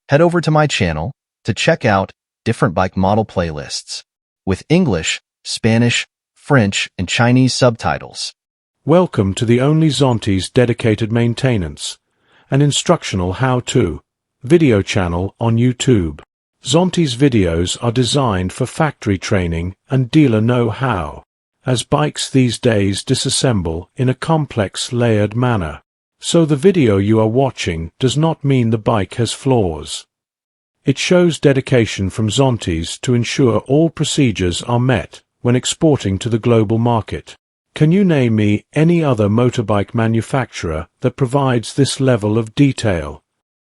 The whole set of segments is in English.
Head over to my channel to check out different bike model playlists with English, Spanish, French, and Chinese subtitles. Welcome to the only Zontes dedicated maintenance and instructional how-to video channel on YouTube. Zontes videos are designed for factory training and dealer know-how, as bikes these days disassemble in a complex layered manner. So the video you are watching does not mean the bike has flaws. It shows dedication from Zontes to ensure all procedures are met when exporting to the global market. Can you name me any other motorbike manufacturer that provides this level of detail?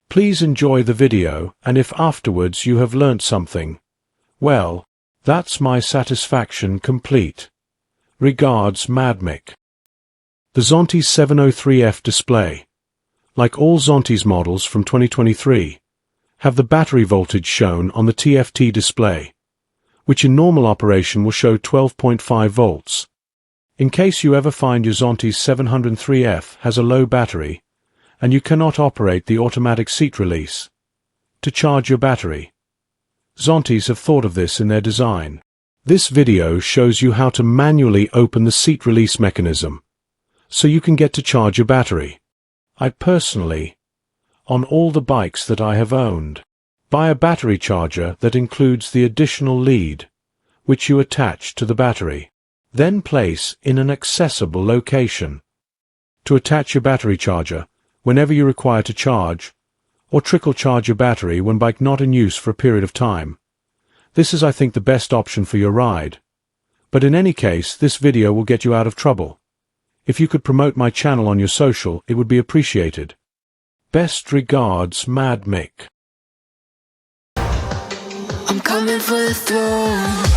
Please enjoy the video, and if afterwards you have learnt something, well, that's my satisfaction complete. Regards, Madmick. The Zontes 703F display, like all Zontes models from 2023, have the battery voltage shown on the TFT display, which in normal operation will show 12.5 volts. In case you ever find your Zontes 703F has a low battery, and you cannot operate the automatic seat release to charge your battery, Zontes have thought of this in their design. This video shows you how to manually open the seat release mechanism, so you can get to charge your battery. I personally, on all the bikes that I have owned, buy a battery charger that includes the additional lead, which you attach to the battery, then place in an accessible location. To attach your battery charger, whenever you require to charge, or trickle charge your battery when bike not in use for a period of time. This is, I think, the best option for your ride. But in any case, this video will get you out of trouble. If you could promote my channel on your social, it would be appreciated. Best regards, Madmick. I'm coming for the throne.